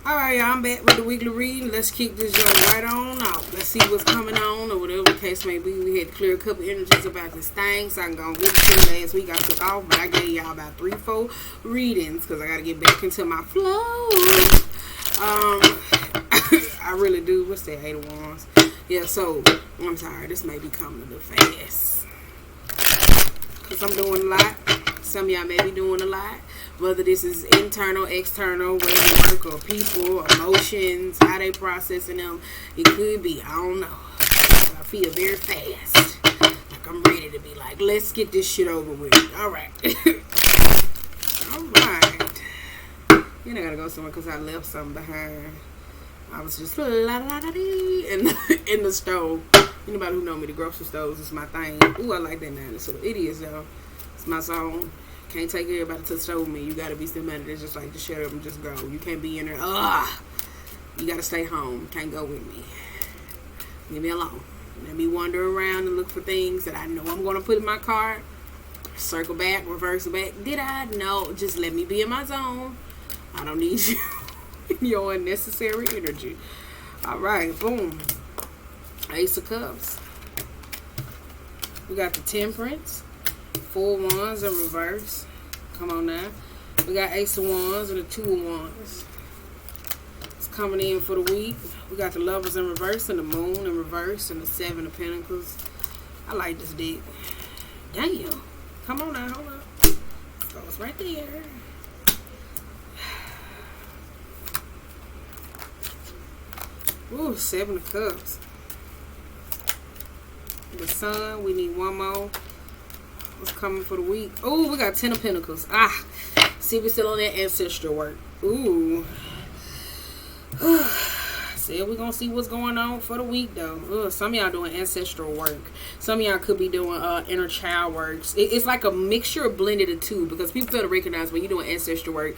Alright, y'all, I'm back with the weekly reading. Let's kick this joint right on out. Let's see what's coming on, or whatever the case may be. We had to clear a couple energies about this thing, so I can go and get to last week. I took off, but I gave y'all about 3-4 readings because I got to get back into my flow. I really do. What's that? 8 of Wands. Yeah, so, I'm sorry. This may be coming a little fast because I'm doing a lot. Some of y'all may be doing a lot. Whether this is internal, external, whatever work, or people, emotions, how they processing them, it could be. I don't know. I feel very fast. Like I'm ready to be like, let's get this shit over with. Alright. Alright. Then I gotta go somewhere because I left something behind. I was just la-la-la-dee in the stove. Anybody who know me, the grocery stove is my thing. Ooh, I like that now. So it is, though. It's my song. Can't take everybody to the stove with me. You gotta be somebody that's just like, just shut up and just go. You can't be in there. You gotta stay home. Can't go with me. Leave me alone. Let me wander around and look for things that I know I'm gonna put in my cart. Circle back, reverse back. Did I? No. Just let me be in my zone. I don't need you. Your unnecessary energy. Alright, boom. Ace of Cups. We got the Temperance. 4 Wands in reverse. Come on now. We got Ace of Wands and the 2 of Wands. It's coming in for the week. We got the Lovers in reverse and the Moon in reverse and the 7 of Pentacles. I like this deck. Damn. Come on now. Hold up. Goes right there. Ooh, 7 of Cups. The Sun. We need one more. What's coming for the week? Oh, we got 10 of Pentacles. See, we're still on that ancestral work. Ooh. See, we're going to see what's going on for the week, though. Some of y'all doing ancestral work. Some of y'all could be doing inner child works. It's like a mixture of blended of two, because people fail to recognize when you're doing ancestral work,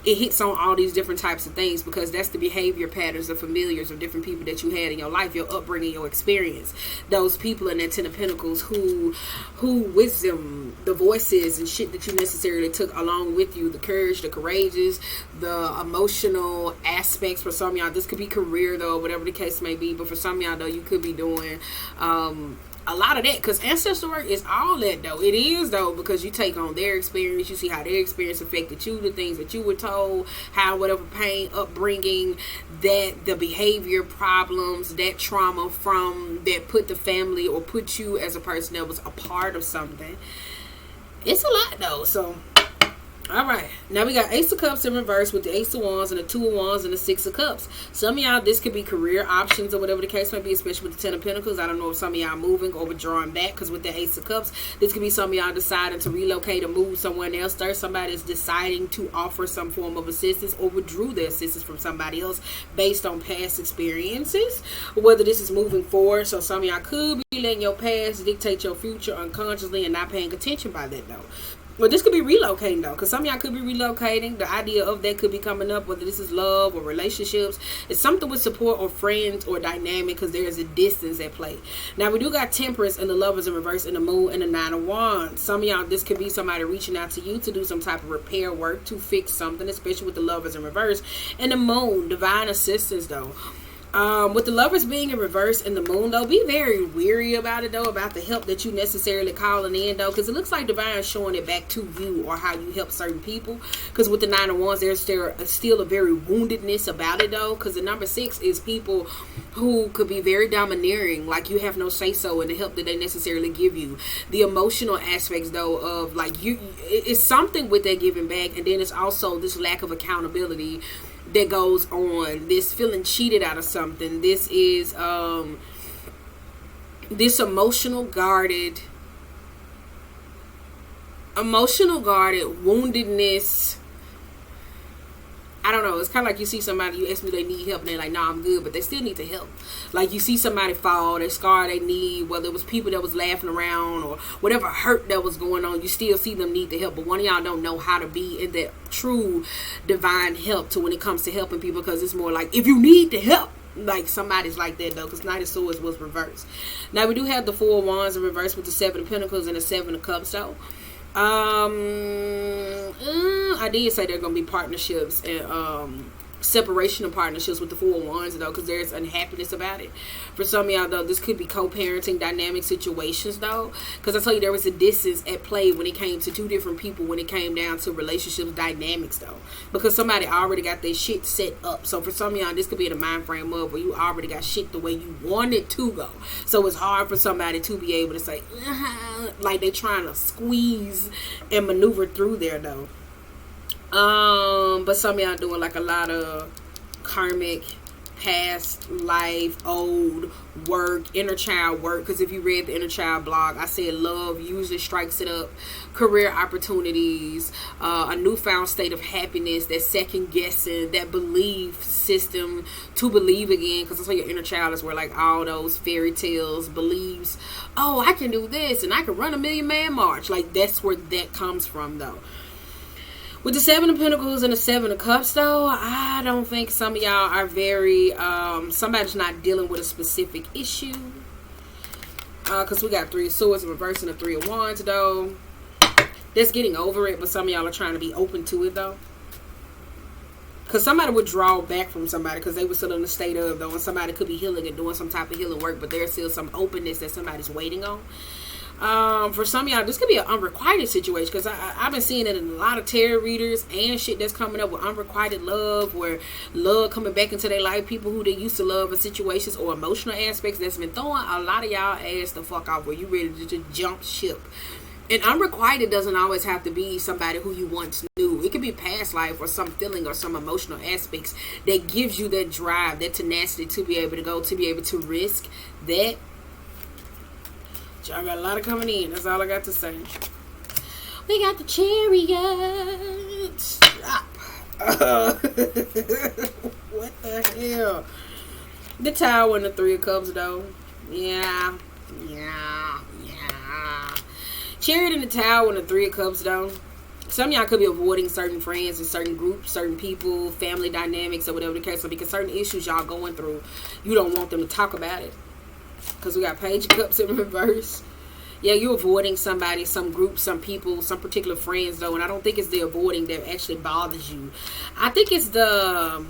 it hits on all these different types of things, because that's the behavior patterns, the familiars of different people that you had in your life, your upbringing, your experience. Those people in that 10 of Pentacles who wisdom, the voices and shit that you necessarily took along with you, the courage, the courageous, the emotional aspects. For some of y'all, this could be career though, whatever the case may be. But for some of y'all though, you could be doing a lot of that, because ancestral work is all that though. It is though, because you take on their experience, you see how their experience affected you, the things that you were told, how whatever pain, upbringing, that the behavior problems, that trauma from that put the family or put you as a person that was a part of something. It's a lot though. So alright, now we got Ace of Cups in reverse with the Ace of Wands and the 2 of Wands and the 6 of Cups. Some of y'all, this could be career options or whatever the case may be, especially with the 10 of Pentacles. I don't know if some of y'all moving or withdrawing back, because with the Ace of Cups, this could be some of y'all deciding to relocate or move somewhere else. There's somebody that's deciding to offer some form of assistance or withdrew their assistance from somebody else based on past experiences. Whether this is moving forward, so some of y'all could be letting your past dictate your future unconsciously and not paying attention by that though. Well, this could be relocating though, because some of y'all could be relocating. The idea of that could be coming up, whether this is love or relationships. It's something with support or friends or dynamic, because there is a distance at play. Now, we do got Temperance and the Lovers in reverse and the Moon and the 9 of Wands. Some of y'all, this could be somebody reaching out to you to do some type of repair work, to fix something, especially with the Lovers in reverse. And the Moon, divine assistance though. With the Lovers being in reverse and the Moon though, be very weary about it though, about the help that you necessarily calling in though, because it looks like divine showing it back to you or how you help certain people. Because with the 9 of Wands, there's still a very woundedness about it though, because the number 6 is people who could be very domineering, like you have no say so in the help that they necessarily give you. The emotional aspects though of like it's something with that giving back, and then it's also this lack of accountability that goes on, this feeling cheated out of something. This is this emotional guarded woundedness. I don't know, it's kind of like you see somebody, you ask me they need help and they're like, nah, I'm good, but they still need to help. Like you see somebody fall, they scar they need, whether it was people that was laughing around or whatever hurt that was going on, you still see them need the help. But one of y'all don't know how to be in that true divine help to when it comes to helping people, because it's more like, if you need the help, like somebody's like that though, because Knight of Swords was reversed. Now we do have the 4 of Wands in reverse with the 7 of Pentacles and the 7 of Cups though. I did say there are gonna be partnerships and separation of partnerships with the 4-1s though, because there's unhappiness about it. For some of y'all though, this could be co-parenting dynamic situations though, because I tell you there was a distance at play when it came to 2 different people when it came down to relationships dynamics though, because somebody already got their shit set up. So for some of y'all, this could be in a mind frame of where you already got shit the way you want it to go, so it's hard for somebody to be able to say like they trying to squeeze and maneuver through there though. But some of y'all doing like a lot of karmic, past life, old work, inner child work. Because if you read the inner child blog, I said love usually strikes it up, career opportunities, a newfound state of happiness, that second guessing, that belief system to believe again. Because that's why your inner child is where like all those fairy tales believes, oh, I can do this and I can run a 1,000,000-man march. Like that's where that comes from though. With the 7 of Pentacles and the 7 of Cups, though, I don't think some of y'all are very, somebody's not dealing with a specific issue. Because we got 3 of Swords in reverse and a 3 of Wands, though. That's getting over it, but some of y'all are trying to be open to it, though. Because somebody would draw back from somebody because they were still in the state of, though, and somebody could be healing and doing some type of healing work, but there's still some openness that somebody's waiting on. For some of y'all, this could be an unrequited situation, because I've been seeing it in a lot of tarot readers and shit that's coming up with unrequited love, where love coming back into their life, people who they used to love in situations or emotional aspects that's been throwing a lot of y'all ass the fuck off, where you ready to just jump ship. And unrequited doesn't always have to be somebody who you once knew. It could be past life or some feeling or some emotional aspects that gives you that drive, that tenacity to be able to go, to be able to risk that. Y'all got a lot of coming in. That's all I got to say. We got the Chariot. Stop. What the hell? The Tower and the 3 of Cups, though. Yeah. Chariot and the Tower and the 3 of Cups, though. Some of y'all could be avoiding certain friends and certain groups, certain people, family dynamics, or whatever the case. So because certain issues y'all going through, you don't want them to talk about it. Because we got Page of Cups in reverse. Yeah, you're avoiding somebody, some group, some people, some particular friends, though. And I don't think it's the avoiding that actually bothers you. I think it's the...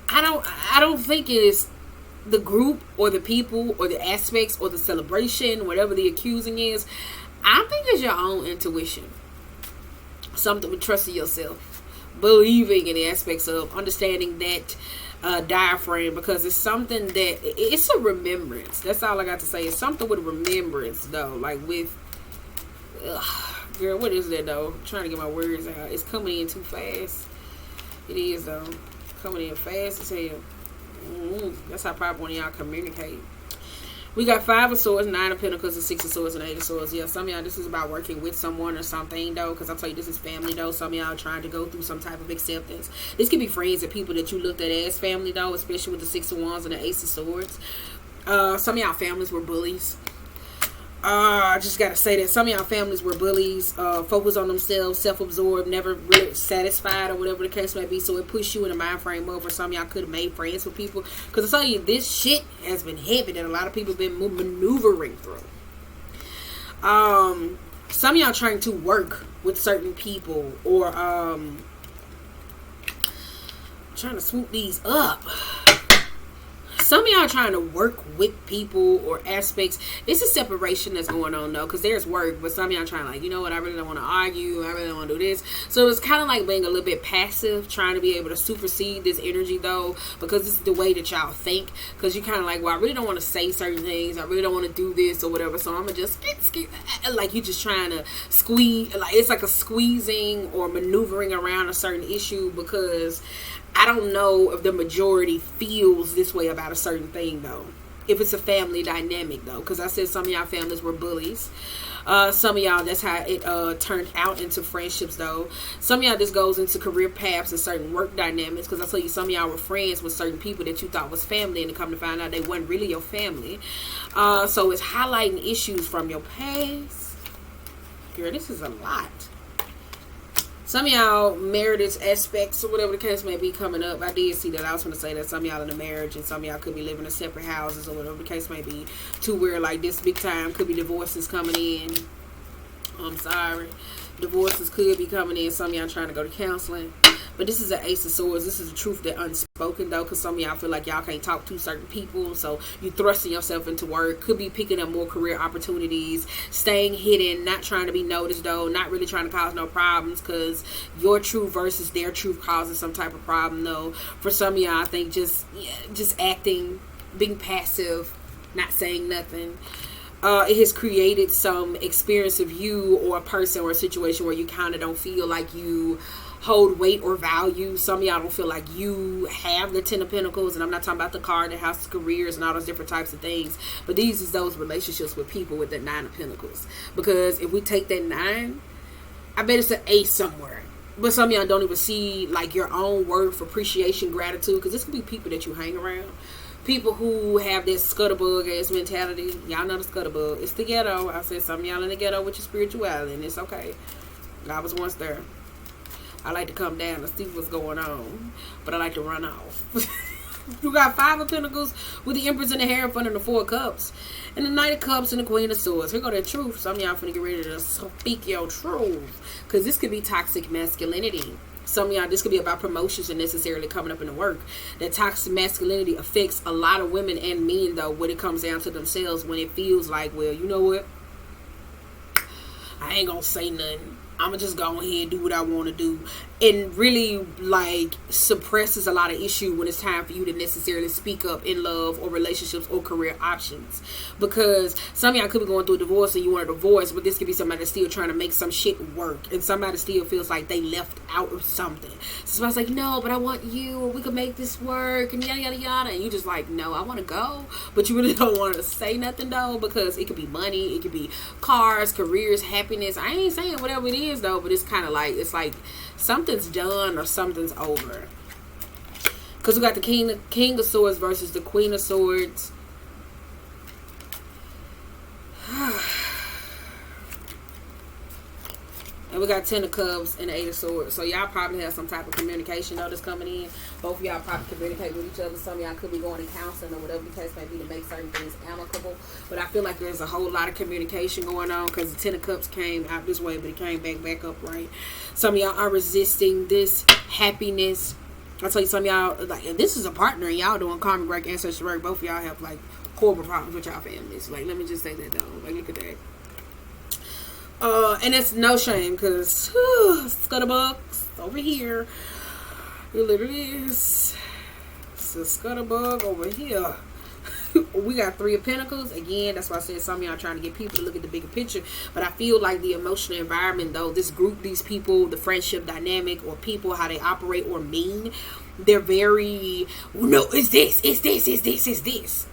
I don't think it's the group or the people or the aspects or the celebration, whatever the accusing is. I think it's your own intuition. Something with trusting yourself. Believing in the aspects of understanding that diaphragm, because it's something that it's a remembrance. That's all I got to say. It's something with remembrance though, like with girl, what is that though? I'm trying to get my words out. It's coming in too fast. It is though, coming in fast as hell. That's how probably one of y'all communicate. We got 5 of Swords, 9 of Pentacles, and 6 of Swords, and 8 of Swords. Yeah, some of y'all, this is about working with someone or something, though, because I'll tell you, this is family, though. Some of y'all trying to go through some type of acceptance. This could be friends and people that you looked at as family, though, especially with the 6 of Wands and the Ace of Swords. Some of y'all families were bullies. I just gotta say that some of y'all families were bullies, focused on themselves, self-absorbed, never really satisfied, or whatever the case may be. So it pushed you in a mind frame of where some of y'all could have made friends with people. Because I tell you, this shit has been heavy that a lot of people have been maneuvering through. Some of y'all trying to work with certain people, or trying to swoop these up. Some of y'all trying to work with people or aspects. It's a separation that's going on though, because there's work, but some of y'all trying like, you know what, I really don't want to argue, I really don't want to do this. So it's kind of like being a little bit passive, trying to be able to supersede this energy though, because this is the way that y'all think. Because you kind of like, well, I really don't want to say certain things, I really don't want to do this or whatever, so I'm gonna just like, you just trying to squeeze, like it's like a squeezing or maneuvering around a certain issue, because I don't know if the majority feels this way about a certain thing though. If it's a family dynamic though, because I said some of y'all families were bullies. Some of y'all, that's how it turned out into friendships though. Some of y'all, this goes into career paths and certain work dynamics, because I tell you, some of y'all were friends with certain people that you thought was family, and to come to find out they wasn't really your family. So it's highlighting issues from your past. Girl, this is a lot. Some of y'all marriage aspects or whatever the case may be coming up. I did see that. I was going to say that some of y'all in a marriage and some of y'all could be living in separate houses or whatever the case may be, to where like this big time could be divorces coming in. I'm sorry. Divorces could be coming in. Some of y'all trying to go to counseling. But this is an Ace of Swords. This is the truth that unspoken, though, because some of y'all feel like y'all can't talk to certain people, so you thrusting yourself into work. Could be picking up more career opportunities, staying hidden, not trying to be noticed, though, not really trying to cause no problems, because your truth versus their truth causes some type of problem, though. For some of y'all, I think just acting, being passive, not saying nothing. It has created some experience of you or a person or a situation where you kind of don't feel like you hold weight or value. Some of y'all don't feel like you have the 10 of Pentacles, and I'm not talking about the card, the house, careers, and all those different types of things, but these is those relationships with people with that 9 of Pentacles. Because if we take that 9, I bet it's an ace somewhere. But some of y'all don't even see like your own worth, appreciation, gratitude, because this could be people that you hang around. People who have this scuttlebug ass mentality. Y'all know the scuttlebug. It's the ghetto. I said some of y'all in the ghetto with your spirituality, and it's okay. I was once there. I like to come down and see what's going on, but I like to run off. You got 5 of Pentacles with the Empress in the Hierophant and the 4 of Cups, and the Knight of Cups and the Queen of Swords. Here go that truth. Some of y'all finna get ready to speak your truth, because this could be toxic masculinity. Some of y'all, this could be about promotions and necessarily coming up in the work. That toxic masculinity affects a lot of women and men, though, when it comes down to themselves, when it feels like, well, you know what? I ain't gonna say nothing. I'm gonna just go ahead and do what I want to do, and really like suppresses a lot of issue when it's time for you to necessarily speak up in love or relationships or career options. Because some of y'all could be going through a divorce and you want a divorce, but this could be somebody that's still trying to make some shit work, and somebody still feels like they left out of something. So somebody's like, no, but I want you, or we could make this work, and yada yada yada, and you just like, no, I want to go, but you really don't want to say nothing, though, because it could be money, it could be cars, careers, happiness. I ain't saying whatever it is, though, but it's kind of like, it's like something's done or something's over. Because we got the King of Swords versus the Queen of Swords. And we got 10 of Cups and 8 of Swords. So y'all probably have some type of communication notice coming in. Both of y'all probably communicate with each other. Some of y'all could be going to counseling or whatever the case may be to make certain things amicable. But I feel like there's a whole lot of communication going on, because the 10 of Cups came out this way, but it came back up right. Some of y'all are resisting this happiness. I'll tell you, some of y'all, like, and this is a partner and y'all doing karmic work, ancestral work. Both of y'all have like horrible problems with y'all families. Like, let me just say that, though. Like, look at that. And it's no shame, because Scuttlebug's over here. It literally is. It's a Scuttlebug over here. We got 3 of Pentacles. Again, that's why I said some of y'all trying to get people to look at the bigger picture. But I feel like the emotional environment, though, this group, these people, the friendship dynamic, or people, how they operate or mean, they're very, no, it's this.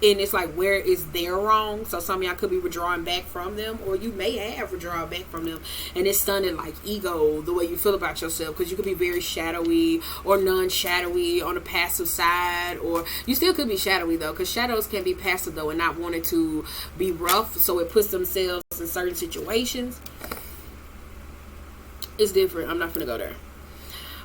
And it's like, where is their wrong? So some of y'all could be withdrawing back from them, or you may have withdrawn back from them. And it's stunning, like ego, the way you feel about yourself. Because you could be very shadowy or non-shadowy on the passive side. Or you still could be shadowy, though. Because shadows can be passive, though, and not wanting to be rough. So it puts themselves in certain situations. It's different. I'm not going to go there.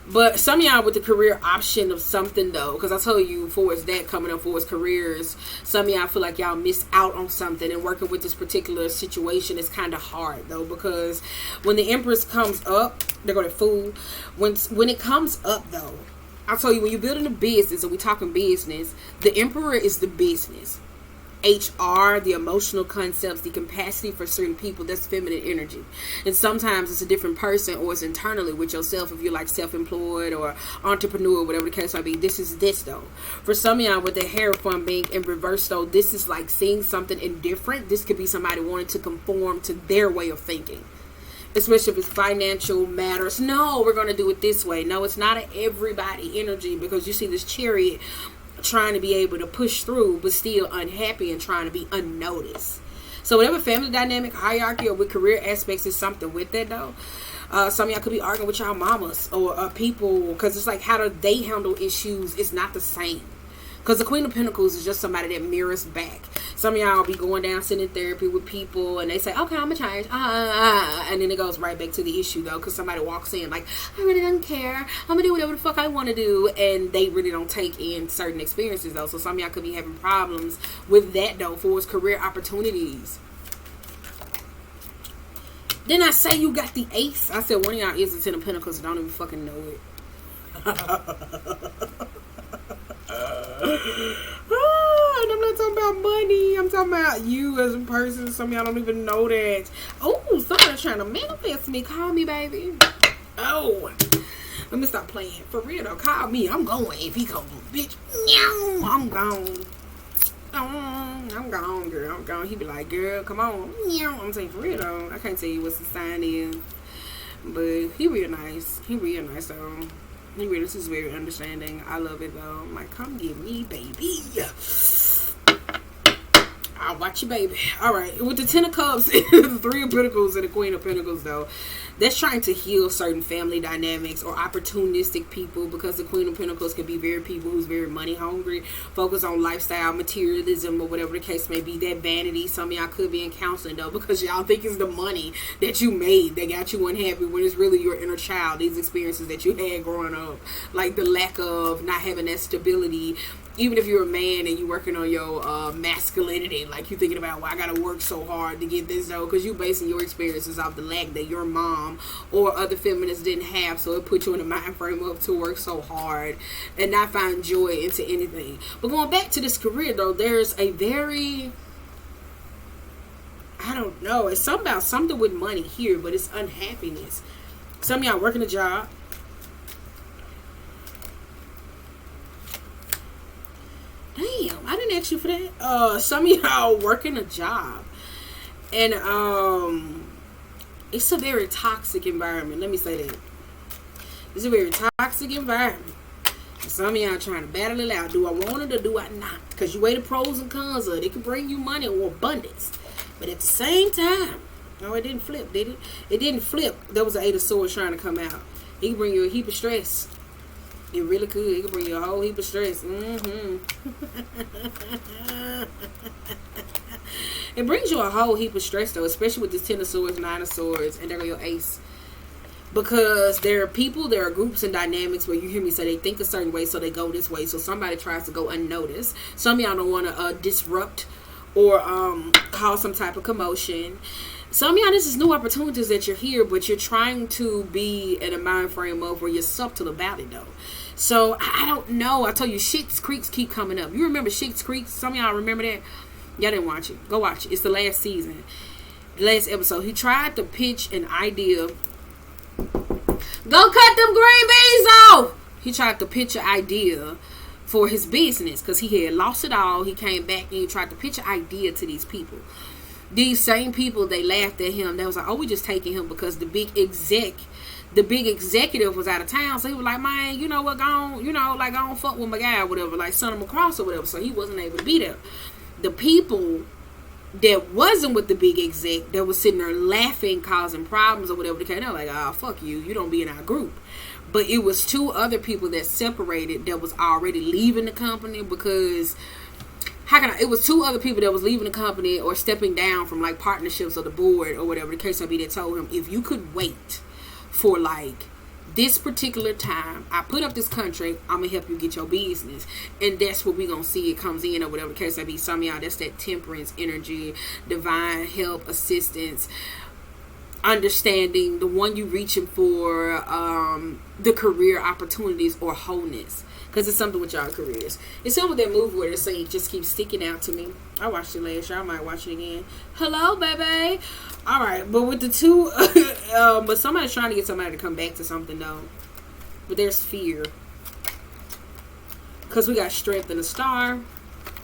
But some of y'all with the career option of something, though, because I told you for it's that coming up for its careers, some of y'all feel like y'all missed out on something, and working with this particular situation is kind of hard, though, because when the Empress comes up, they're going to fool. When it comes up, though, I told you, when you're building a business, and we talking business, the Emperor is the business. HR, the emotional concepts, the capacity for certain people, that's feminine energy. And sometimes it's a different person, or it's internally with yourself if you're like self-employed or entrepreneur, whatever the case might be. This is this, though. For some of y'all with the Hierophant being in reverse, though, this is like seeing something indifferent. This could be somebody wanting to conform to their way of thinking, especially if it's financial matters. No, we're going to do it this way. No, it's not an everybody energy, because you see this Chariot trying to be able to push through, but still unhappy and trying to be unnoticed. So whatever family dynamic, hierarchy, or with career aspects is something with that, though. Some of y'all could be arguing with y'all mamas or people, because it's like, how do they handle issues? It's not the same. Because the Queen of Pentacles is just somebody that mirrors back. Some of y'all be going down, sitting in therapy with people, and they say, okay, I'm going to change. And then it goes right back to the issue, though, because somebody walks in like, I really don't care. I'm going to do whatever the fuck I want to do. And they really don't take in certain experiences, though. So some of y'all could be having problems with that, though, for its career opportunities. Then I say you got the Ace. I said one of y'all is the 10 of Pentacles. Don't even fucking know it. And I'm not talking about money. I'm talking about you as a person. Some of y'all don't even know that. Oh, somebody's trying to manifest me. Call me, baby. Oh, let me stop playing. For real though, call me. I'm going. If he comes, bitch, I'm gone. I'm gone, girl. I'm gone. He be like, girl, come on. I'm saying for real though. I can't tell you what the sign is, but he real nice. He real nice though. He really is very understanding. I love it though. I'm like, come get me, baby. I'll watch you, baby. All right. With the Ten of Cups, the Three of Pentacles, and the Queen of Pentacles, though, that's trying to heal certain family dynamics or opportunistic people, because the Queen of Pentacles can be very people who's very money hungry, focus on lifestyle, materialism, or whatever the case may be. That vanity. Some of y'all could be in counseling, though, because y'all think it's the money that you made that got you unhappy, when it's really your inner child, these experiences that you had growing up, like the lack of not having that stability. Even if you're a man and you're working on your masculinity, like you're thinking about, well, I gotta work so hard to get this though, because you basing your experiences off the lack that your mom or other feminists didn't have, so it put you in a mind frame up to work so hard and not find joy into anything. But going back to this career though, there's a very, I don't know, it's something about something with money here, but it's unhappiness. Some of y'all working a job. Damn, I didn't ask you for that. Some of y'all working a job, and it's a very toxic environment. Let me say that. It's a very toxic environment. And some of y'all trying to battle it out. Do I want it or do I not? Because you weigh the pros and cons of it. It can bring you money or abundance, but at the same time, no, it didn't flip, did it? It didn't flip. There was an Eight of Swords trying to come out. It can bring you a heap of stress. It really could. It could bring you a whole heap of stress. It brings you a whole heap of stress, though, especially with this Ten of Swords, Nine of Swords, and there go your Ace. Because there are people, there are groups and dynamics where you hear me say they think a certain way, so they go this way. So somebody tries to go unnoticed. Some of y'all don't want to disrupt or cause some type of commotion. Some of y'all, this is new opportunities that you're here, but you're trying to be in a mind frame of where you're subtle about it, though. So, I don't know. I told you, Schitt's Creeks keep coming up. You remember Schitt's Creeks? Some of y'all remember that? Y'all didn't watch it. Go watch it. It's the last season. The last episode. He tried to pitch an idea. Go cut them green beans off! He tried to pitch an idea for his business because he had lost it all. He came back and he tried to pitch an idea to these people. These same people, they laughed at him. They was like, oh, we just taking him because the big executive was out of town. So he was like, man, you know what, go on fuck with my guy or whatever, like send him across or whatever. So he wasn't able to be there. The people that wasn't with the big exec, that was sitting there laughing, causing problems or whatever, they were like, oh, fuck you. You don't be in our group. But it was two other people that separated that was already leaving the company because... it was two other people that was leaving the company or stepping down from like partnerships or the board or whatever the case may be, that told him, if you could wait for like this particular time, I put up this contract, I'm gonna help you get your business. And that's what we gonna see it comes in or whatever the case may be. Some of y'all, that's that temperance energy, divine help, assistance, understanding, the one you reaching for, the career opportunities or wholeness. Because it's something with y'all careers. It's something with that movie where they say it just keeps sticking out to me. I watched it last year. I might watch it again. Hello, baby. Alright, but with the two... but somebody's trying to get somebody to come back to something, though. But there's fear. Because we got strength in the star.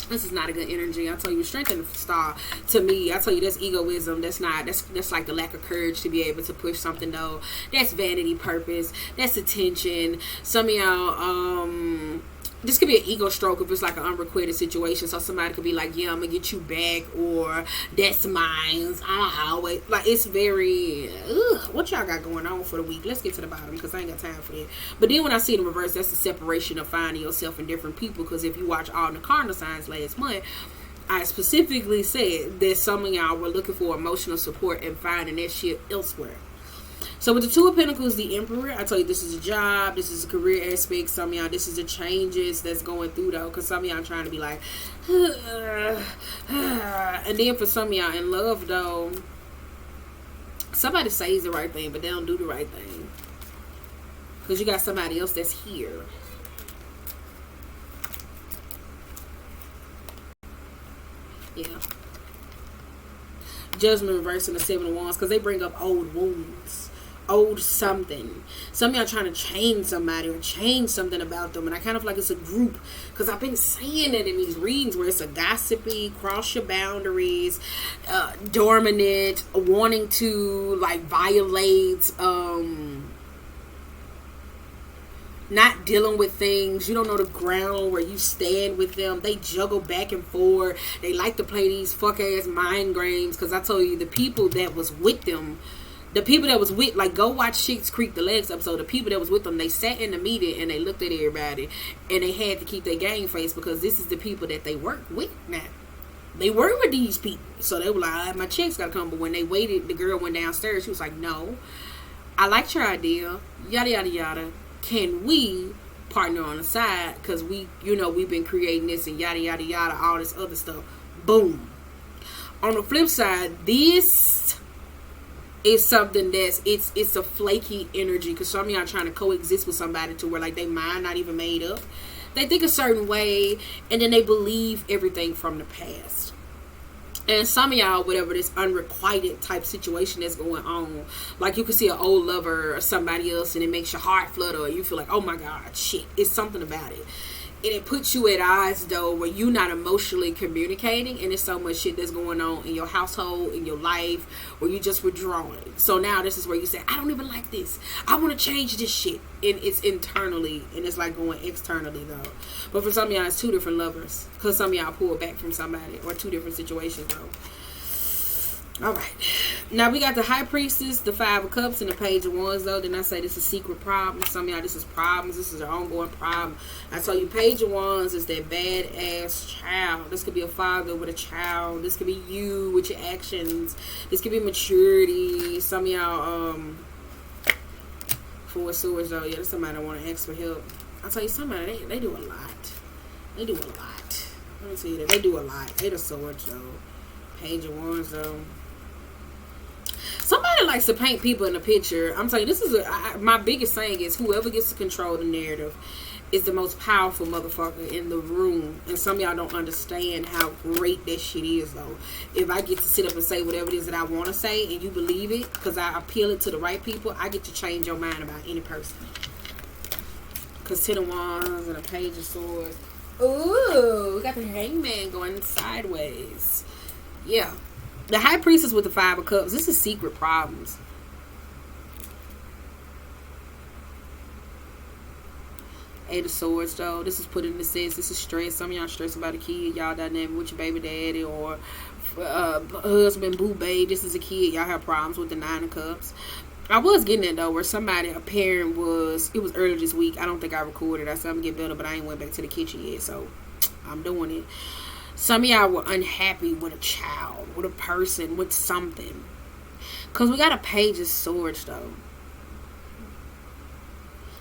This is not a good energy. I tell you, strength in the star, to me, I tell you, that's egoism. That's like the lack of courage to be able to push something, though. That's vanity, purpose. That's attention. Some of y'all, this could be an ego stroke if it's like an unrequited situation. So somebody could be like, yeah, I'm gonna get you back, or that's mine. I always, like, it's very, what y'all got going on for the week? Let's get to the bottom because I ain't got time for that. But then when I see it in reverse, that's the separation of finding yourself in different people. Because if you watch all the cardinal signs last month, I specifically said that some of y'all were looking for emotional support and finding that shit elsewhere. So with the Two of Pentacles, the Emperor, I tell you, this is a job, this is a career aspect. Some of y'all, this is the changes that's going through, though, because some of y'all trying to be like, and then for some of y'all in love, though, somebody says the right thing, but they don't do the right thing. because you got somebody else that's here. Yeah. Judgment reversing the Seven of Wands because they bring up old wounds, old something. Some of y'all trying to change somebody or change something about them, and I kind of feel like it's a group because I've been saying it in these readings where it's a gossipy, cross your boundaries, dominant, wanting to like violate, not dealing with things. You don't know the ground where you stand with them. They juggle back and forth. They like to play these fuck ass mind games. Because I told you, the people that was with them, the people that was with, like, go watch Schitt's Creek, the last episode. The people that was with them, they sat in the meeting and they looked at everybody and they had to keep their game face because this is the people that they work with now. They work with these people. So they were like, all right, my checks gotta come. But when they waited, the girl went downstairs. She was like, no, I liked your idea. Yada, yada, yada. Can we partner on the side? Because we, you know, we've been creating this and yada, yada, yada, all this other stuff. Boom. On the flip side, this is something that's, it's a flaky energy. Because some of y'all trying to coexist with somebody to where, like, they mind not even made up. They think a certain way and then they believe everything from the past. And some of y'all, whatever this unrequited type situation that's going on, like you can see an old lover or somebody else and it makes your heart flutter, or you feel like, oh my God, shit, it's something about it. And it puts you at odds though where you're not emotionally communicating, and there's so much shit that's going on in your household, in your life, where you just withdrawing. So now this is where you say, I don't even like this, I want to change this shit. And it's internally and it's like going externally though. But for some of y'all it's two different lovers, because some of y'all pull back from somebody, or two different situations though. Alright, now we got the High Priestess, the Five of Cups, and the Page of Wands though. Didn't I say this is secret problems? Some of y'all, this is problems. This is an ongoing problem. I told you Page of Wands is that badass child. This could be a father with a child. This could be you with your actions. This could be maturity. Some of y'all, Four of Swords though. Yeah, there's somebody that want to ask for help. I'll tell you somebody, they do a lot. They do a lot. Let me tell you that. They do a lot. They the Swords though. Page of Wands though. Somebody likes to paint people in a picture. I'm telling you, this is my biggest saying is whoever gets to control the narrative is the most powerful motherfucker in the room. And some of y'all don't understand how great that shit is though. If I get to sit up and say whatever it is that I want to say and you believe it because I appeal it to the right people, I get to change your mind about any person. Because Ten of Wands and a Page of Swords. Ooh, we got the Hangman going sideways. Yeah. The High Priestess with the Five of Cups. This is secret problems. Eight of Swords though. This is put in the sense. This is stress. Some of y'all stressed about a kid. Y'all dynamic with your baby daddy or husband, boo babe. This is a kid. Y'all have problems with the Nine of Cups. I was getting it though where somebody, a parent was, it was earlier this week. I don't think I recorded. I said I'm gonna get better, but I ain't went back to the kitchen yet. So I'm doing it. Some of y'all were unhappy with a child, with a person, with something. Because we got a Page of Swords, though.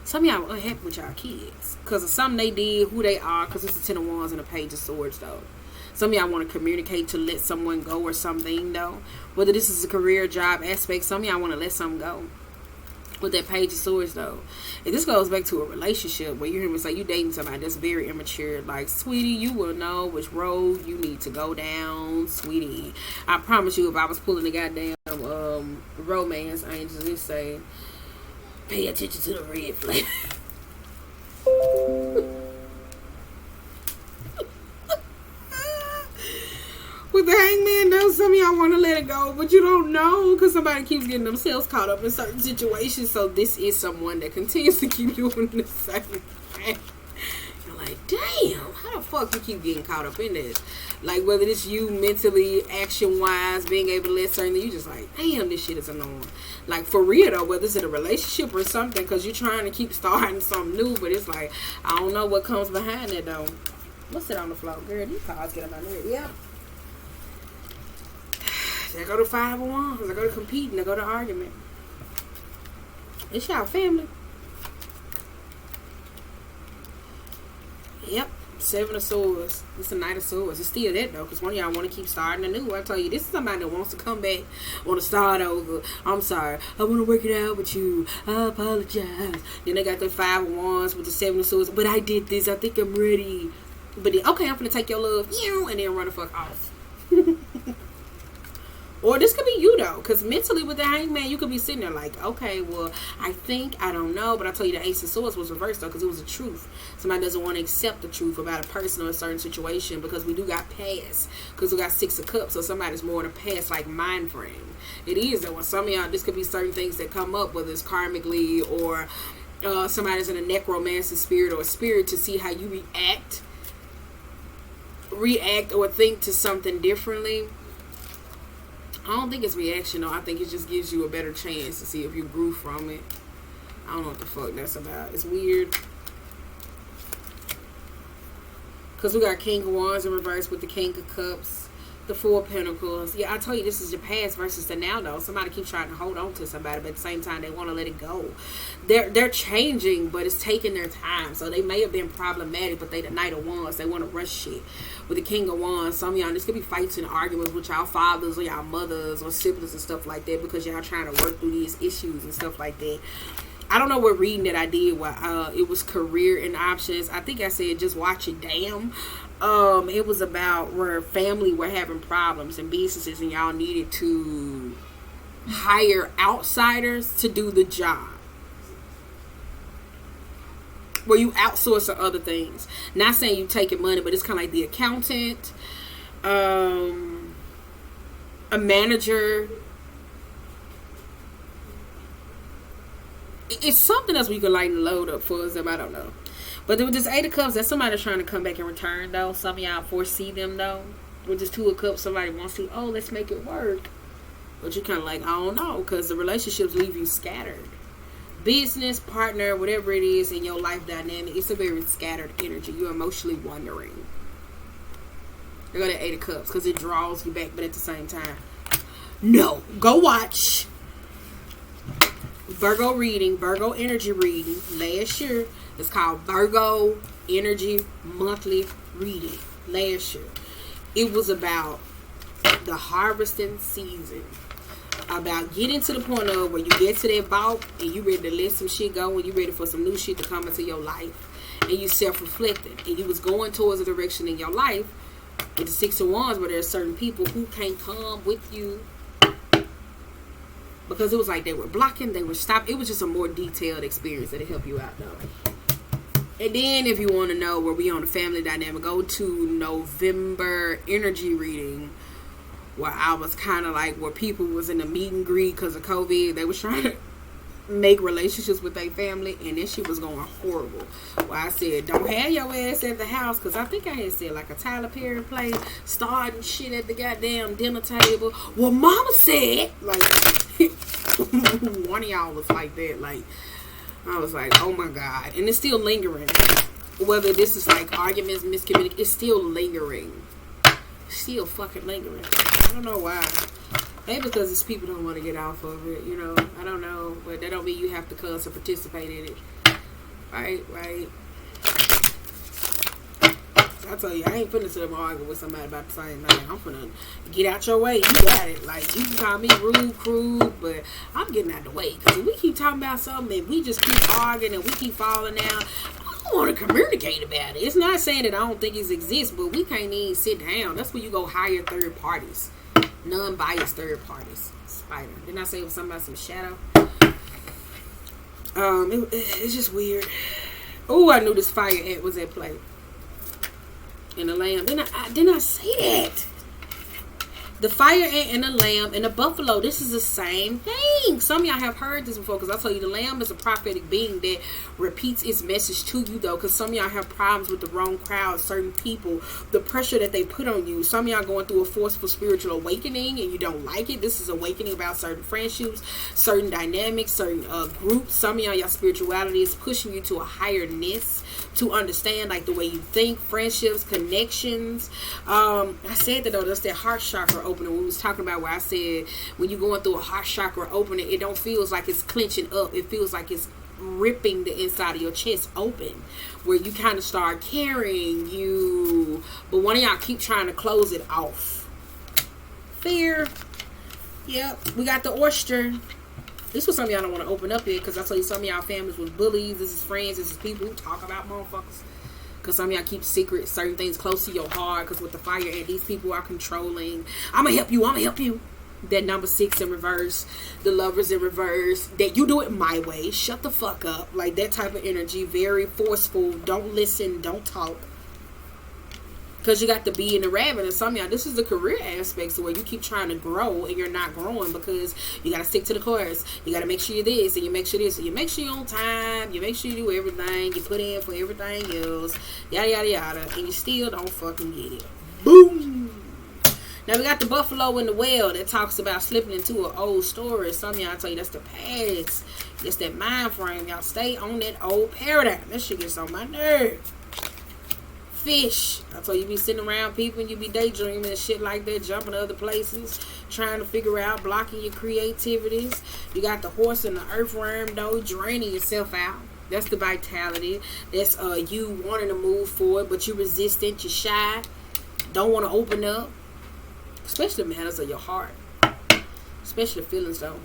Some of y'all were unhappy with y'all kids. Because of something they did, who they are. Because it's a Ten of Wands and a Page of Swords, though. Some of y'all want to communicate to let someone go or something, though. Whether this is a career, job aspect, some of y'all want to let something go. With that Page of Swords though, and this goes back to a relationship where you hear me say you dating somebody that's very immature, like, sweetie, you will know which road you need to go down, sweetie. I promise you, if I was pulling the goddamn romance angels, it'd say pay attention to the red flag. With the Hangman though, some of y'all want to let it go, but you don't know because somebody keeps getting themselves caught up in certain situations. So this is someone that continues to keep doing the same thing. You're like, damn, how the fuck you keep getting caught up in this? Like, whether it's you mentally, action-wise, being able to let certain things, you just like, damn, this shit is annoying. Like, for real though, whether it's in a relationship or something, because you're trying to keep starting something new, but it's like, I don't know what comes behind it though. Let's sit on the floor, girl. These cards get on my nerves. Yeah. They go to Five of Wands. They go to competing. They go to argument. It's y'all family. Yep. Seven of Swords. It's a Knight of Swords. It's still that though, because one of y'all want to keep starting anew. I tell you, this is somebody that wants to come back, want to start over. I'm sorry, I want to work it out with you. I apologize. Then they got the Five of Wands with the Seven of Swords. But I did this. I think I'm ready. But then, okay, I'm gonna take your love, and then run the fuck off. Or this could be you though, because mentally with the Hangman, you could be sitting there like, okay, well, I don't know, but I tell you the Ace of Swords was reversed though, because it was the truth. Somebody doesn't want to accept the truth about a person or a certain situation, because we do got past, because we got Six of Cups, so somebody's more in a past like mind frame. It is though, and some of y'all, this could be certain things that come up, whether it's karmically or somebody's in a necromancer spirit or a spirit to see how you react or think to something differently. I don't think it's reaction though. I think it just gives you a better chance to see if you grew from it. I don't know what the fuck that's about. It's weird. Because we got King of Wands in reverse with the King of Cups. The Four of Pentacles. Yeah, I told you this is your past versus the now though. Somebody keeps trying to hold on to somebody, but at the same time they want to let it go. They're changing, but it's taking their time. So they may have been problematic, but they the Knight of Wands. They want to rush shit. With the King of Wands, some of y'all, this could be fights and arguments with y'all fathers or y'all mothers or siblings and stuff like that, because y'all trying to work through these issues and stuff like that. I don't know what reading that I did. It was career and options. I think I said just watch it. Damn. It was about where family were having problems and businesses, and y'all needed to hire outsiders to do the job. Where you outsource or other things. Not saying you taking money, but it's kind of like the accountant, a manager. It's something else we could like load up for us. I don't know. But with this Eight of Cups, that's somebody trying to come back and return though. Some of y'all foresee them though. With this Two of Cups, somebody wants to, oh, let's make it work. But you kind of like, I don't know, because the relationships leave you scattered. Business, partner, whatever it is in your life dynamic, it's a very scattered energy. You're emotionally wandering. You're going to Eight of Cups because it draws you back, but at the same time, no. Go watch Virgo reading, Virgo energy reading last year. It's called Virgo Energy Monthly Reading last year. It was about the harvesting season. About getting to the point of where you get to that bulk and you ready to let some shit go and you ready for some new shit to come into your life. And you self-reflecting. And you was going towards a direction in your life with the Six of Wands where there are certain people who can't come with you. Because it was like they were blocking, they were stopping. It was just a more detailed experience that'll help you out though. And then if you want to know where we on the family dynamic, go to November energy reading. Where I was kind of like where people was in a meet and greet because of COVID. They was trying to make relationships with their family, and this shit was going horrible. Well, I said, don't have your ass at the house, because I think I had said like a Tyler Perry play, starting shit at the goddamn dinner table. Well, mama said, like, one of y'all was like that. Like, I was like, oh my God. And it's still lingering. Whether this is like arguments, miscommunication, it's still lingering. Still fucking lingering. I don't know why. Maybe because it's people don't want to get off of it, you know. I don't know, but that don't mean you have to come to participate in it. Right. So I tell you, I ain't finna sit up and argue with somebody about the same thing. I'm finna get out your way. You got it. Like, you can call me rude, crude, but I'm getting out the way. Because if we keep talking about something and we just keep arguing and we keep falling down, I want to communicate about it. It's not saying that I don't think it exists, but we can't even sit down. That's where you go hire third parties, non-biased third parties. Spider. Didn't I say it was something about some shadow? It's just weird. Oh, I knew this fire ant was at play. And the lamb. Didn't I say that? The fire ant and the lamb and the buffalo, this is the same thing. Some of y'all have heard this before, because I tell you the lamb is a prophetic being that repeats its message to you though, because some of y'all have problems with the wrong crowd, certain people, the pressure that they put on you. Some of y'all going through a forceful spiritual awakening and you don't like it. This is awakening about certain friendships, certain dynamics, certain groups. Some of y'all spirituality is pushing you to a higher-ness, to understand like the way you think, friendships, connections. I said that though, that's that heart chakra opening. We was talking about where I said when you're going through a heart chakra opening, it don't feels like it's clenching up. It feels like it's ripping the inside of your chest open, where you kind of start carrying you, but one of y'all keep trying to close it off. Fear. Yep, we got the oyster. This was something y'all don't want to open up here, because I told you some of y'all families was bullies. This is friends. This is people who talk about motherfuckers. Because some of y'all keep secret certain things close to your heart. Because with the fire and these people are controlling. I'm going to help you. I'm going to help you. That number 6 in reverse. The lovers in reverse. That you do it my way. Shut the fuck up. Like that type of energy. Very forceful. Don't listen. Don't talk. Because you got the bee and the rabbit. And some of y'all, this is the career aspects where you keep trying to grow and you're not growing because you got to stick to the course. You got to make sure you're this and you make sure this. And you make sure you're on time. You make sure you do everything. You put in for everything else. Yada, yada, yada. And you still don't fucking get it. Boom. Now we got the buffalo and the whale that talks about slipping into an old story. Some of y'all tell you that's the past. That's that mind frame. Y'all stay on that old paradigm. That shit gets on my nerve. Fish. I told you be sitting around people and you be daydreaming and shit like that, jumping to other places, trying to figure out, blocking your creativities. You got the horse and the earthworm though, draining yourself out. That's the vitality. That's you wanting to move forward, but you resistant, you're shy, don't want to open up. Especially matters of your heart. Especially feelings though.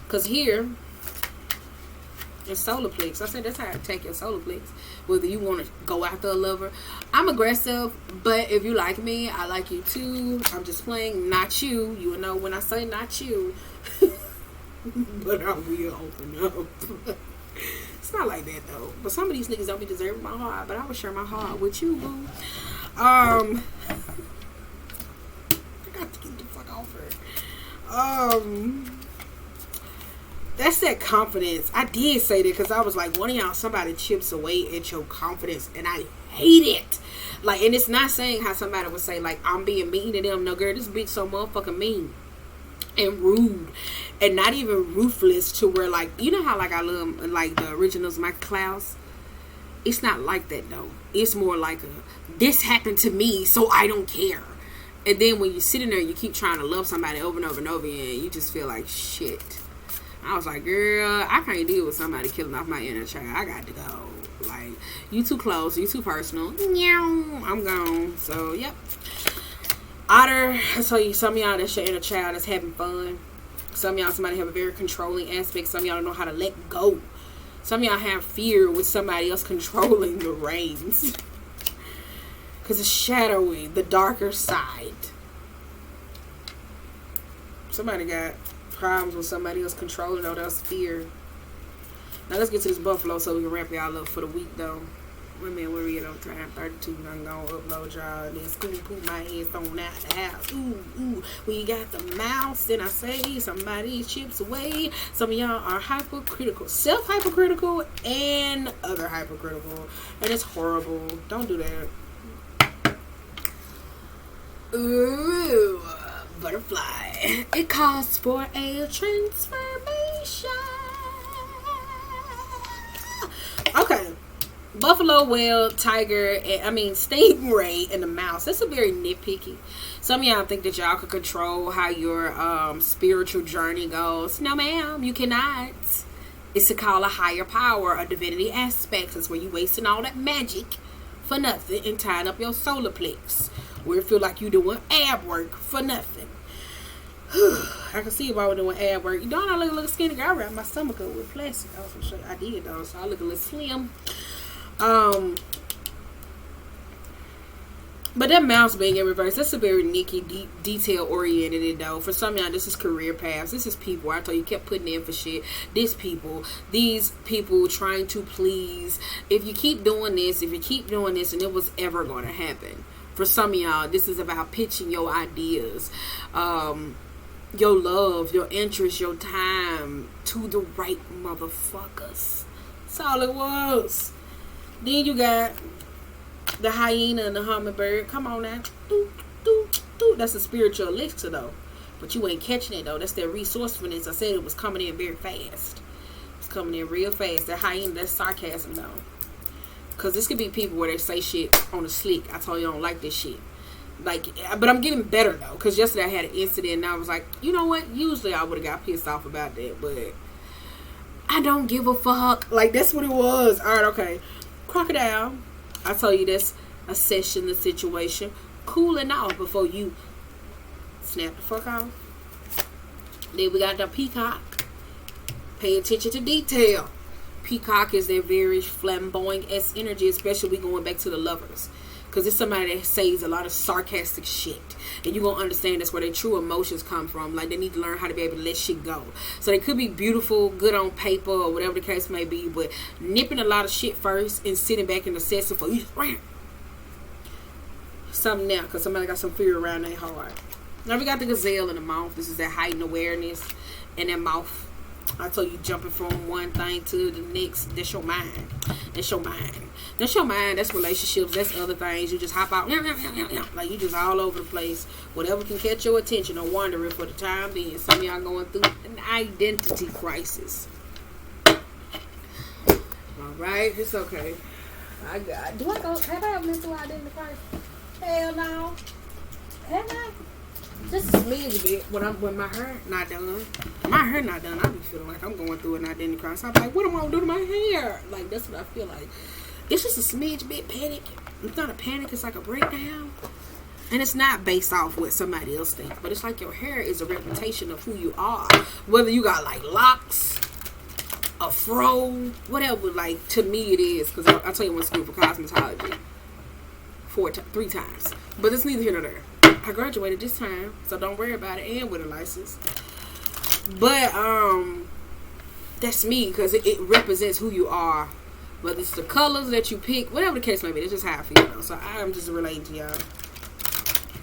Because here in solar plex, I said that's how I take your solar plex. Whether you want to go after a lover. I'm aggressive, but if you like me, I like you too. I'm just playing, not you. You will know when I say not you. But I will open up. It's not like that though. But some of these niggas don't be deserving my heart. But I will share my heart with you, boo. I got to get the fuck off her. That's that confidence. I did say that because I was like, one of y'all, somebody chips away at your confidence, and I hate it. Like, and it's not saying how somebody would say, like, I'm being mean to them. No, girl, this bitch so motherfucking mean and rude, and not even ruthless to where, like, you know how, like, I love, like, the originals, Michael Klaus? It's not like that, though. It's more like this happened to me, so I don't care. And then when you're sitting there, you keep trying to love somebody over and over and over again, you just feel like shit. I was like, girl, I can't deal with somebody killing off my inner child. I got to go. Like, you too close. You too personal. I'm gone. So, yep. Otter, I tell you, some of y'all, that's your inner child that's having fun. Some of y'all, somebody have a very controlling aspect. Some of y'all don't know how to let go. Some of y'all have fear with somebody else controlling the reins. Because it's shadowy, the darker side. Somebody got problems with somebody else controlling, though. That's fear. Now let's get to this buffalo so we can wrap y'all up for the week, though. Wait a minute, where we at on time? 32. I'm gonna upload y'all. Then school put my headphone out the house. Ooh, we got the mouse. Then I say somebody chips away. Some of y'all are hypercritical, self-hypercritical, and other hypercritical, and it's horrible. Don't do that. Ooh. Butterfly. It calls for a transformation. Okay. Buffalo, whale, tiger, stingray, and the mouse. That's a very nitpicky. Some of y'all think that y'all can control how your spiritual journey goes. No, ma'am, you cannot. It's to call a higher power, a divinity aspect. That's where you wasting all that magic for nothing and tying up your solar plex. Where it feel like you doing ab work for nothing. I can see if I was doing ab work. You don't I look a little skinny girl. I wrapped my stomach up with plastic. I did though, so I look a little slim. But that mouse being in reverse, that's a very Nikki detail oriented though. For some of y'all, this is career paths. This is people. I told you, kept putting in for shit. These people trying to please. If you keep doing this, and it was ever going to happen. For some of y'all, this is about pitching your ideas, your love, your interest, your time to the right motherfuckers. That's all it was. Then you got the hyena and the hummingbird. Come on now. That's a spiritual elixir though. But you ain't catching it though. That's their resourcefulness. I said it was coming in very fast. It's coming in real fast. That hyena, that's sarcasm though. Because this could be people where they say shit on the slick. I told you I don't like this shit. Like, but I'm getting better though. Because yesterday I had an incident and I was like, you know what? Usually I would have got pissed off about that. But I don't give a fuck. Like, that's what it was. Alright, okay. Crocodile. I told you this. Assessing the situation. Cooling off before you snap the fuck off. Then we got the peacock. Pay attention to detail. Peacock is their very flamboyant energy, especially we going back to the lovers. Because it's somebody that says a lot of sarcastic shit. And you're going to understand that's where their true emotions come from. Like, they need to learn how to be able to let shit go. So they could be beautiful, good on paper, or whatever the case may be. But nipping a lot of shit first and sitting back and assessing for you. Something now. Because somebody got some fear around their heart. Now we got the gazelle in the mouth. This is that heightened awareness in their mouth. I told you, jumping from one thing to the next. That's your mind. That's your mind. That's your mind. That's relationships. That's other things. You just hop out. Like, you just all over the place. Whatever can catch your attention or wandering for the time being. Some of y'all going through an identity crisis. Alright, it's okay. Do I go? Have I ever been through identity crisis? Hell no. Have I? Just a smidge bit when my hair not done. My hair not done, I be feeling like I'm going through an identity crisis. I'm like, what am I gonna do to my hair? Like, that's what I feel like. It's just a smidge bit panic. It's not a panic, it's like a breakdown. And it's not based off what somebody else thinks, but it's like your hair is a representation of who you are. Whether you got like locks, a fro, whatever. Like, to me it is, because I tell you, I went to school for cosmetology 3 times, but it's neither here nor there. I graduated this time, so don't worry about it, and with a license. But that's me, because it represents who you are. Whether it's the colors that you pick, whatever the case may be, that's just how I feel, though. So I'm just relating to y'all.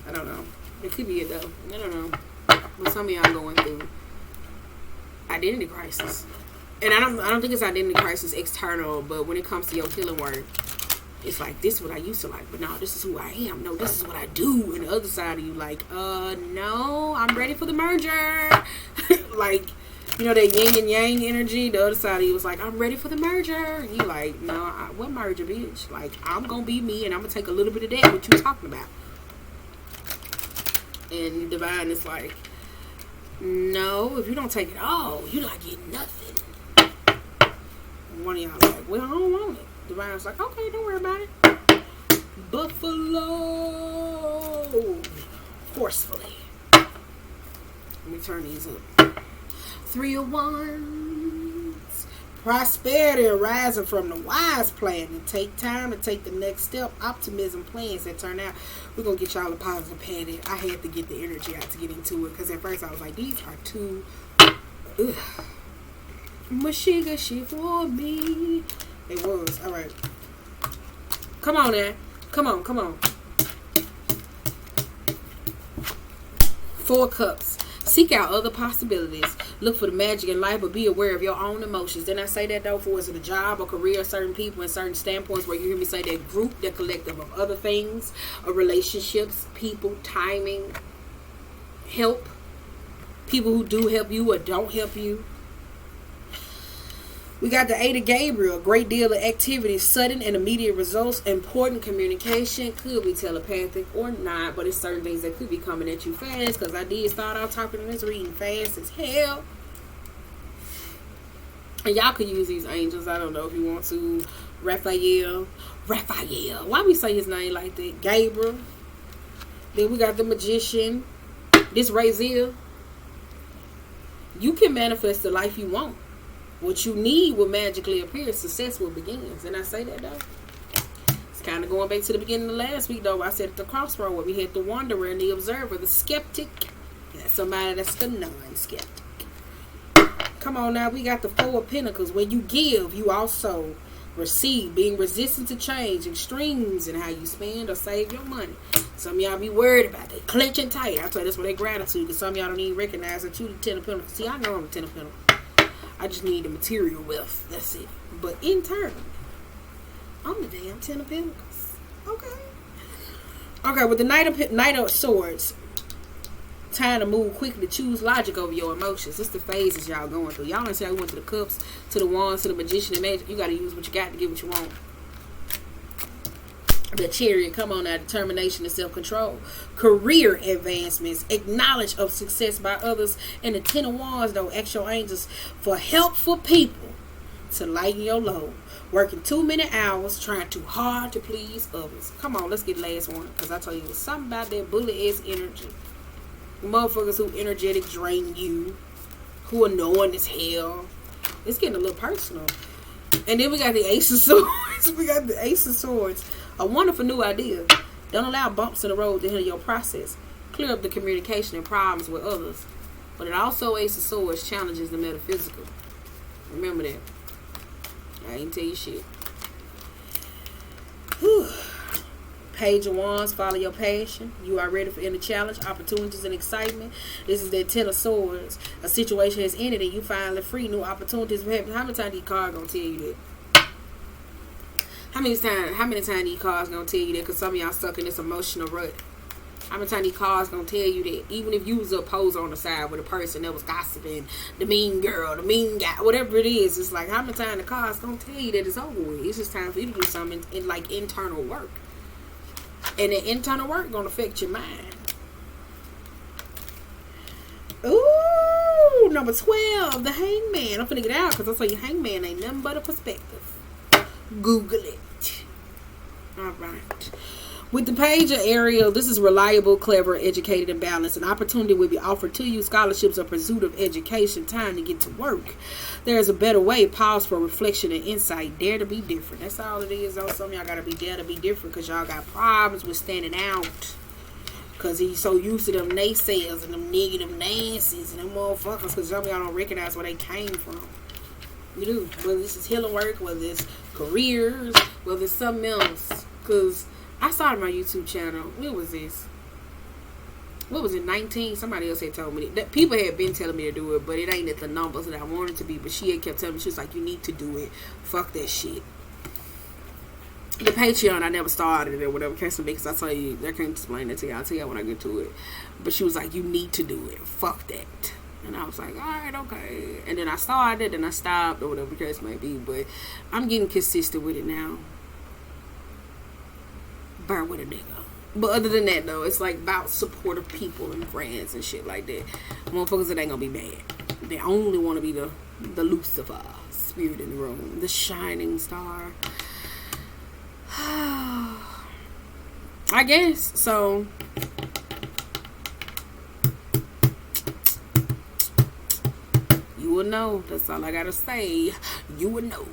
I don't know. It could be it, though. I don't know. But some of y'all going through identity crisis. And I don't think it's identity crisis external, but when it comes to your healing work, it's like, this is what I used to like, but no, this is who I am. No, this is what I do. And the other side of you like, no, I'm ready for the merger. Like, you know, that yin and yang energy. The other side of you was like, I'm ready for the merger. And you like, no, what merger, bitch? Like, I'm going to be me, and I'm going to take a little bit of that, what you talking about. And divine is like, no, if you don't take it all, you're not getting nothing. And one of y'all like, well, I don't want it. Divine's like, okay, don't worry about it. Buffalo. Forcefully. Let me turn these up. 3 of Wands. Prosperity arising from the wise plan. And take time to take the next step. Optimism plans that turn out. We're going to get y'all a positive panic. I had to get the energy out to get into it. Because at first I was like, these are too... Mashiga shit for me. It was. Alright. Come on, now. Come on. 4 cups. Seek out other possibilities. Look for the magic in life, but be aware of your own emotions. Didn't I say that, though? For is it a job or career, certain people and certain standpoints where you hear me say that group, that collective of other things, of relationships, people, timing, help. People who do help you or don't help you. We got the 8 of Gabriel. A great deal of activity, sudden and immediate results, important communication. Could be telepathic or not, but it's certain things that could be coming at you fast. Because I did start out talking to this reading fast as hell. And y'all could use these angels. I don't know if you want to. Raphael. Why we say his name like that? Gabriel. Then we got the magician. This Raziel. You can manifest the life you want. What you need will magically appear. Success will begin. Didn't I say that, though? It's kind of going back to the beginning of last week, though. I said at the crossroad where we had the wanderer and the observer, the skeptic. That's somebody that's the non-skeptic. Come on now. We got the 4 of Pentacles. When you give, you also receive. Being resistant to change. Extremes in how you spend or save your money. Some of y'all be worried about that. Clenching tight. I tell you, that's where they gratitude. Because some of y'all don't even recognize that you the 10 of Pentacles. See, I know I'm the 10 of Pentacles. I just need the material wealth. That's it. But internally, I'm the damn 10 of Pentacles. Okay, with the Knight of Swords, time to move quickly. Choose logic over your emotions. It's the phases y'all going through. Y'all understand? We went to the Cups, to the Wands, to the Magician, and Magic. You got to use what you got to get what you want. The Chariot, come on now, determination and self-control. Career advancements, acknowledge of success by others. And the Ten of Wands, though, ask your angels for helpful people to lighten your load. Working too many hours, trying too hard to please others. Come on, let's get the last one. Because I tell you, something about that bullet-ass energy. Motherfuckers who energetic drain you. Who annoying as hell. It's getting a little personal. And then we got the Ace of Swords. We got the Ace of Swords. A wonderful new idea. Don't allow bumps in the road to hinder your process. Clear up the communication and problems with others. But it also, Ace of Swords, challenges the metaphysical. Remember that. I ain't tell you shit. Whew. Page of Wands, follow your passion. You are ready for any challenge, opportunities, and excitement. This is that Ten of Swords. A situation has ended and you finally free. New opportunities will happen. How many times these cards gonna tell you that? How many times these cards gonna tell you that? Because some of y'all stuck in this emotional rut. How many times these cards gonna tell you that? Even if you was a poser on the side with a person that was gossiping, the mean girl, the mean guy, whatever it is, it's like how many times the cards gonna tell you that it's over with? It's just time for you to do something in like internal work. And the internal work gonna affect your mind. Ooh, number 12, the Hangman. I'm finna get out because I tell you, Hangman ain't nothing but a perspective. Google it. Alright. With the Page of Ariel, this is reliable, clever, educated, and balanced. An opportunity will be offered to you. Scholarships or pursuit of education. Time to get to work. There is a better way. Pause for reflection and insight. Dare to be different. That's all it is. Though. Some of y'all got to be dare to be different because y'all got problems with standing out. Because he's so used to them naysayers and them negative Nancy's and them motherfuckers because some of y'all don't recognize where they came from. You do. Whether this is healing work, whether it's careers, whether it's something else. Because I started my YouTube channel. What was this? What was it, 19? Somebody else had told me that people had been telling me to do it, but it ain't at the numbers that I wanted to be. But she had kept telling me, she was like, you need to do it. Fuck that shit. The Patreon, I never started it or whatever case because I tell you, I can't explain it to you. I'll tell you when I get to it. But she was like, you need to do it. Fuck that. And I was like, alright, okay. And then I started and I stopped or whatever the case may be. But I'm getting consistent with it now. Bear with a nigga. But other than that, though, it's like about supportive people and friends and shit like that. Motherfuckers that ain't gonna be mad. They only want to be the Lucifer spirit in the room. The shining star. I guess. So, you will know. That's all I gotta say. You will know.